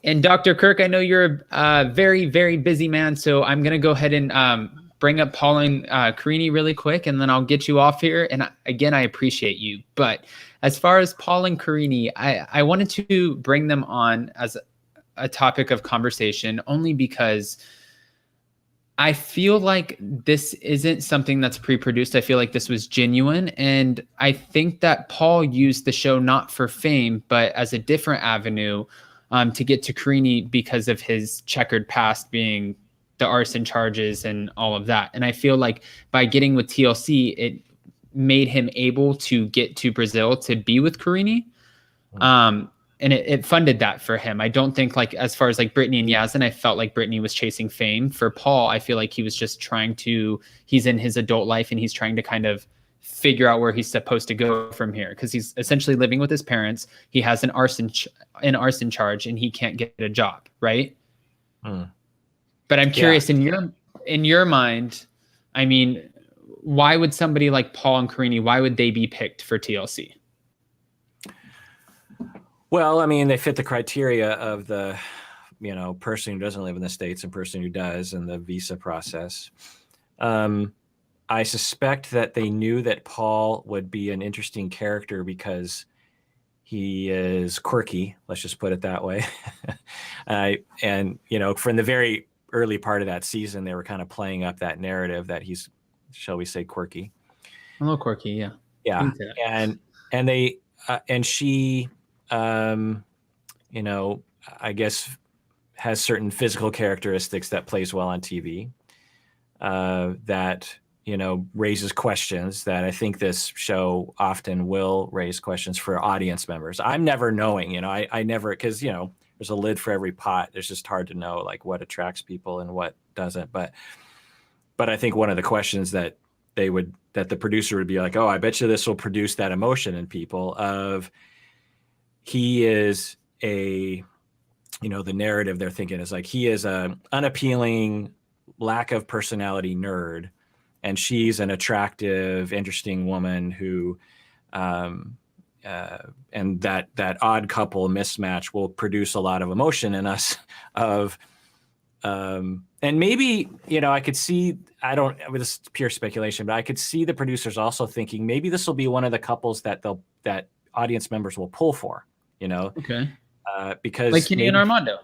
And Dr. Kirk, I know you're a very, very busy man, so I'm going to go ahead and bring up Pauline Carini really quick, and then I'll get you off here. And again, I appreciate you. But as far as Pauline Carini, I wanted to bring them on as a topic of conversation, only because I feel like this isn't something that's pre-produced. I feel like this was genuine. And I think that Paul used the show not for fame, but as a different avenue to get to Carini because of his checkered past, being the arson charges and all of that. And I feel like by getting with TLC, it made him able to get to Brazil to be with Carini. And it funded that for him. I don't think, like, as far as like Brittany and Yazan, I felt like Brittany was chasing fame. For Paul, I feel like he was just he's in his adult life and he's trying to kind of figure out where he's supposed to go from here, because he's essentially living with his parents. He has an arson charge and he can't get a job, right? But I'm curious, in your mind, I mean, why would somebody like Paul and Carini, why would they be picked for TLC? Well, I mean, they fit the criteria of the, person who doesn't live in the States and person who does, in the visa process. I suspect that they knew that Paul would be an interesting character because he is quirky. Let's just put it that way. And from the very early part of that season, they were kind of playing up that narrative that he's, shall we say, quirky. A little quirky, yeah. Yeah, and they and she, I guess, has certain physical characteristics that plays well on TV. That raises questions that I think this show often will raise questions for audience members. I'm never knowing, I never, because there's a lid for every pot. It's just hard to know like what attracts people and what doesn't. But I think one of the questions that the producer would be like, oh, I bet you this will produce that emotion in people of, he is the narrative they're thinking is like, he is a unappealing, lack of personality nerd, and she's an attractive, interesting woman who, and that odd couple mismatch will produce a lot of emotion in us of, and maybe, I could see, this is pure speculation, but I could see the producers also thinking maybe this will be one of the couples that audience members will pull for, Okay. Because like Kenny and Armando.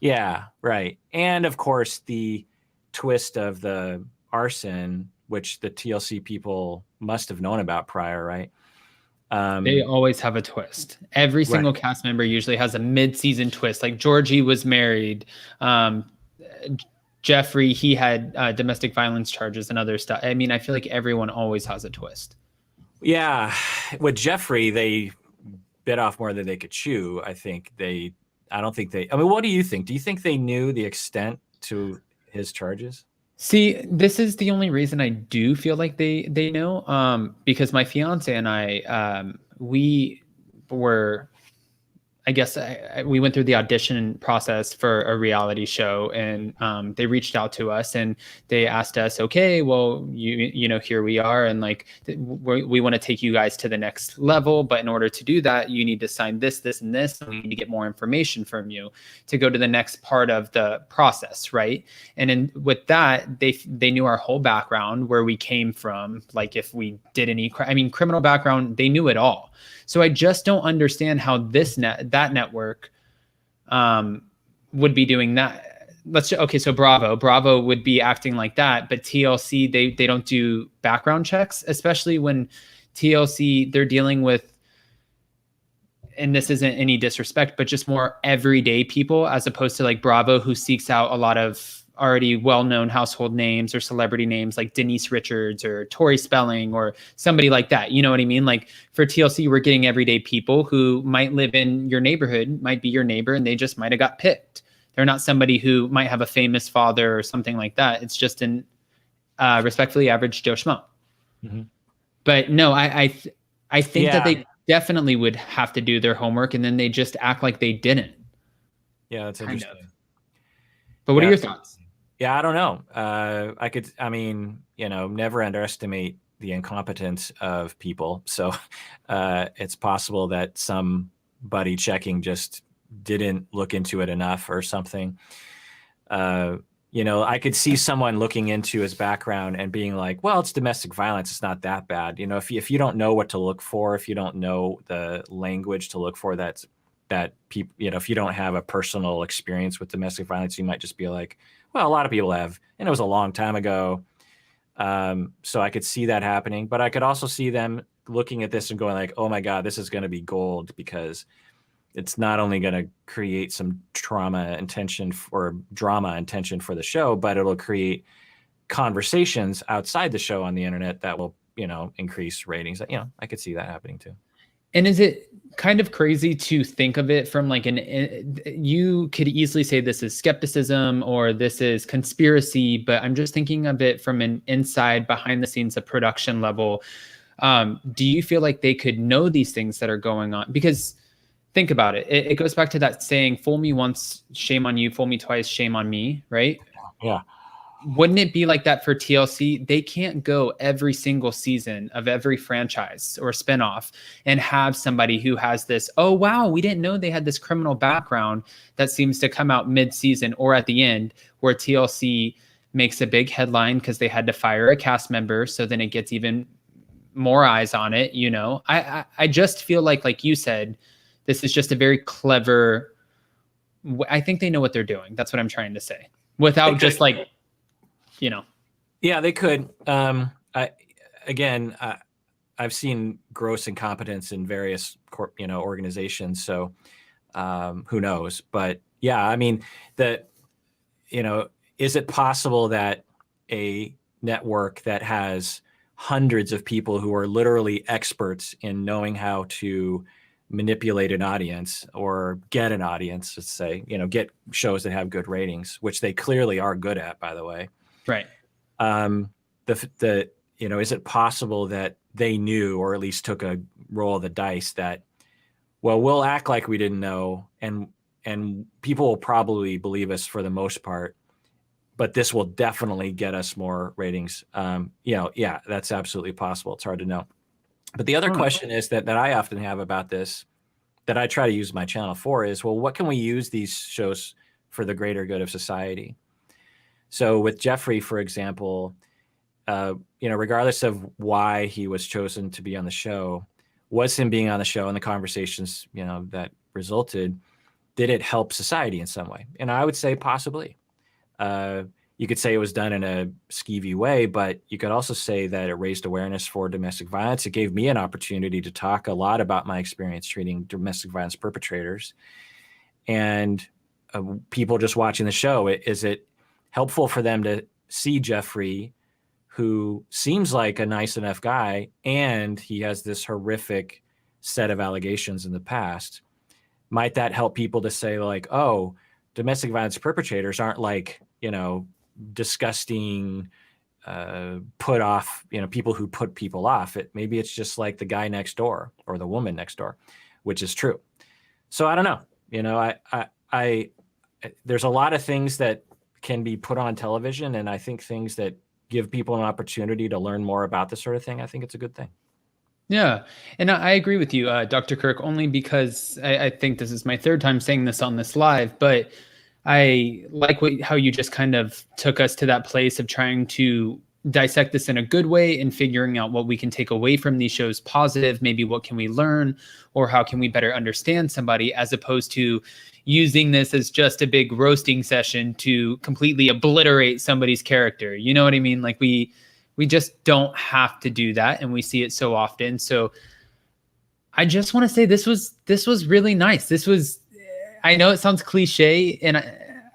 Yeah, right. And of course the twist of the arson, which the TLC people must have known about prior, right? They always have a twist. Every single cast member usually has a mid-season twist. Like Georgie was married. Jeffrey, he had domestic violence charges and other stuff. I mean, I feel like everyone always has a twist. Yeah. With Jeffrey, they bit off more than they could chew. I don't think I mean, what do you think? Do you think they knew the extent to his charges? See, this is the only reason I do feel like they know, because my fiance and I, we were, I guess we went through the audition process for a reality show, and they reached out to us and they asked us, okay, well, you know, here we are, and like we want to take you guys to the next level, but in order to do that, you need to sign this, this, and this. And we need to get more information from you to go to the next part of the process, right? And with that, they knew our whole background, where we came from, like if we did any, criminal background, they knew it all. So I just don't understand how that network would be doing that. So Bravo would be acting like that, but TLC, they don't do background checks, especially when TLC, they're dealing with, and this isn't any disrespect, but just more everyday people, as opposed to like Bravo, who seeks out a lot of already well-known household names or celebrity names like Denise Richards or Tori Spelling or somebody like that. You know what I mean? Like for TLC, we're getting everyday people who might live in your neighborhood, might be your neighbor, and they just might have got picked. They're not somebody who might have a famous father or something like that. It's just an respectfully average Joe Schmo. Mm-hmm. But no, I think that they definitely would have to do their homework, and then they just act like they didn't. Yeah, that's interesting. But what are your thoughts? Yeah, I don't know. Never underestimate the incompetence of people. So it's possible that somebody checking just didn't look into it enough or something. I could see someone looking into his background and being like, well, it's domestic violence. It's not that bad. You know, if you don't know what to look for, if you don't know the language to look for, that people, if you don't have a personal experience with domestic violence, you might just be like, well, a lot of people have, and it was a long time ago. So I could see that happening, but I could also see them looking at this and going like, oh my God, this is going to be gold, because it's not only going to create some drama and tension for the show, but it'll create conversations outside the show on the internet that will, increase ratings. I could see that happening too. And is it kind of crazy to think of it from like you could easily say this is skepticism or this is conspiracy, but I'm just thinking of it from an inside, behind the scenes, a production level. Do you feel like they could know these things that are going on? Because think about it. It goes back to that saying, fool me once, shame on you, fool me twice, shame on me, right? Yeah. Wouldn't it be like that for TLC? They can't go every single season of every franchise or spinoff and have somebody who has this, oh, wow, we didn't know they had this criminal background, that seems to come out mid-season or at the end, where TLC makes a big headline because they had to fire a cast member. So then it gets even more eyes on it. I just feel like you said, this is just a very clever, I think they know what they're doing. That's what I'm trying to say, without just like, Yeah, they could. I've seen gross incompetence in various organizations, so who knows? But yeah, I mean, is it possible that a network that has hundreds of people who are literally experts in knowing how to manipulate an audience or get an audience, let's say, get shows that have good ratings, which they clearly are good at, by the way. Right. Is it possible that they knew, or at least took a roll of the dice that, well, we'll act like we didn't know, and people will probably believe us for the most part, but this will definitely get us more ratings. Yeah, that's absolutely possible. It's hard to know. But the other question is that I often have about this, that I try to use my channel for, is, well, what can we use these shows for the greater good of society? So with Jeffrey, for example, regardless of why he was chosen to be on the show, was him being on the show and the conversations, that resulted, did it help society in some way? And I would say possibly. You could say it was done in a skeevy way, but you could also say that it raised awareness for domestic violence. It gave me an opportunity to talk a lot about my experience treating domestic violence perpetrators. And people just watching the show, is it helpful for them to see Jeffrey, who seems like a nice enough guy, and he has this horrific set of allegations in the past, might that help people to say like, oh, domestic violence perpetrators aren't like, disgusting, put off, people who put people off. Maybe it's just like the guy next door or the woman next door, which is true. So I don't know, I there's a lot of things that can be put on television, and I think things that give people an opportunity to learn more about this sort of thing, I think it's a good thing. Yeah. And I agree with you, Dr. Kirk, only because I think this is my third time saying this on this live, but I like how you just kind of took us to that place of trying to dissect this in a good way and figuring out what we can take away from these shows positive, maybe what can we learn, or how can we better understand somebody, as opposed to using this as just a big roasting session to completely obliterate somebody's character. You know what I mean? Like we just don't have to do that, and we see it so often. So I just want to say this was really nice. This was, I know it sounds cliche and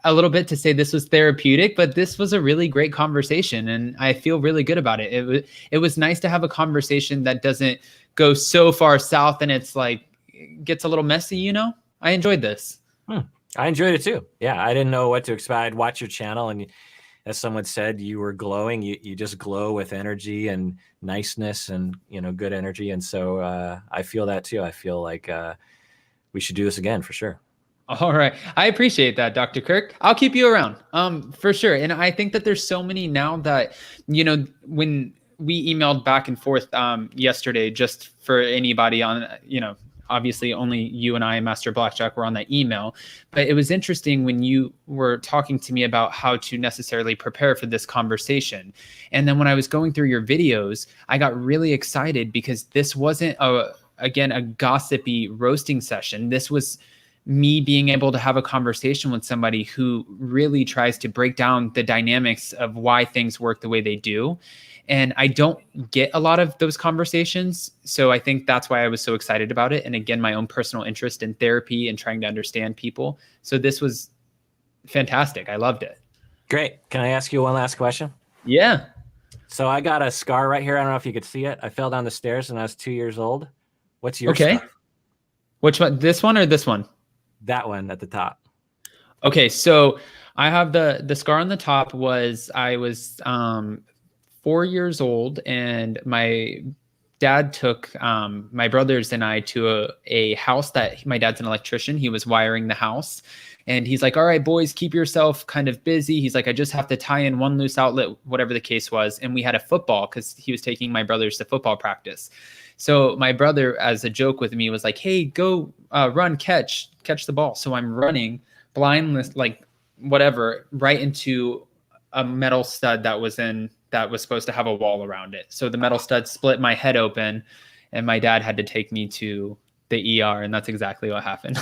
a little bit to say this was therapeutic, but this was a really great conversation, and I feel really good about it. It was nice to have a conversation that doesn't go so far south and it's like gets a little messy. I enjoyed this. I enjoyed it too. Yeah, I didn't know what to expect. I'd watch your channel, and as someone said, you were glowing. You just glow with energy and niceness and, good energy. And so I feel that too. I feel like we should do this again for sure. All right. I appreciate that, Dr. Kirk. I'll keep you around for sure. And I think that there's so many now that, when we emailed back and forth yesterday, just for anybody on, obviously only you and I, Master BlackJack, were on that email. But it was interesting when you were talking to me about how to necessarily prepare for this conversation. And then when I was going through your videos, I got really excited because this wasn't, a gossipy roasting session. This was me being able to have a conversation with somebody who really tries to break down the dynamics of why things work the way they do. And I don't get a lot of those conversations. So I think that's why I was so excited about it. And again, my own personal interest in therapy and trying to understand people. So this was fantastic. I loved it. Great. Can I ask you one last question? Yeah. So I got a scar right here. I don't know if you could see it. I fell down the stairs when I was 2 years old. What's your scar? Which one? This one or this one? That one at the top. Okay. So I have the scar on the top. I was 4 years old, and my dad took my brothers and I to a house that my dad's an electrician. He was wiring the house, and he's like, all right, boys, keep yourself kind of busy. He's like, I just have to tie in one loose outlet, whatever the case was. And we had a football because he was taking my brothers to football practice. So my brother, as a joke with me, was like, hey, go run, catch the ball. So I'm running blindless, like whatever, right into a metal stud that was supposed to have a wall around it. So the metal stud split my head open, and my dad had to take me to the ER, and that's exactly what happened.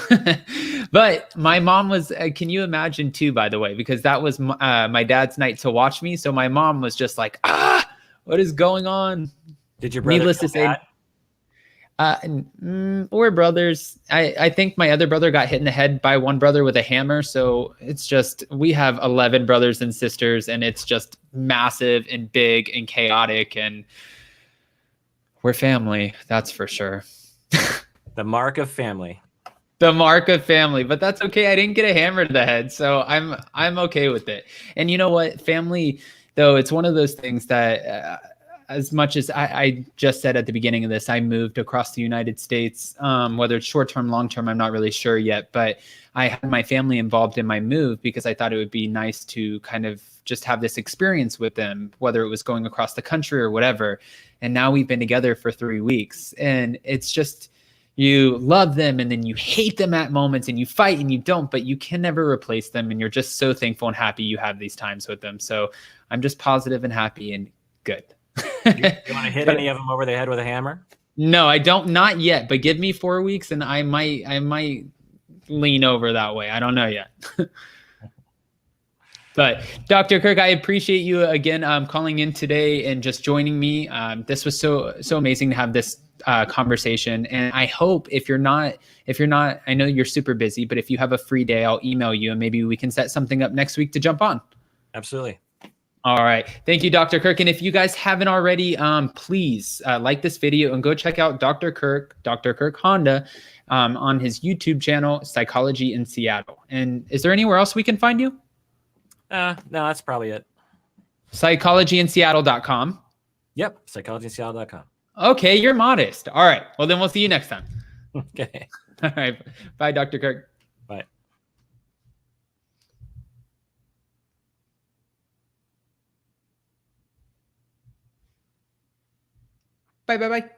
But my mom was, can you imagine too, by the way, because that was my dad's night to watch me. So my mom was just like, what is going on? Did your brother Needless to say, we're brothers. I think my other brother got hit in the head by one brother with a hammer. So it's just, we have 11 brothers and sisters, and it's just massive and big and chaotic, and we're family. That's for sure. The mark of family. The mark of family, but that's okay. I didn't get a hammer to the head, so I'm okay with it. And you know what? Family, though, it's one of those things that as much as I just said at the beginning of this, I moved across the United States, whether it's short-term, long-term, I'm not really sure yet, but I had my family involved in my move because I thought it would be nice to kind of just have this experience with them, whether it was going across the country or whatever. And now we've been together for 3 weeks, and it's just, you love them and then you hate them at moments, and you fight and you don't, but you can never replace them. And you're just so thankful and happy you have these times with them. So I'm just positive and happy and good. You want to hit any of them over the head with a hammer? No, I don't, not yet, but give me 4 weeks and I might lean over that way. I don't know yet. But Dr. Kirk, I appreciate you again calling in today and just joining me. This was so amazing to have this conversation. And I hope if you're not, I know you're super busy, but if you have a free day, I'll email you and maybe we can set something up next week to jump on. Absolutely. All right. Thank you, Dr. Kirk. And if you guys haven't already, please like this video and go check out Dr. Kirk Honda, on his YouTube channel, Psychology in Seattle. And is there anywhere else we can find you? No, that's probably it. Psychologyinseattle.com. Yep, psychologyinseattle.com. Okay, you're modest. All right. Well, then we'll see you next time. Okay. All right. Bye, Dr. Kirk. Bye. Bye, bye, bye.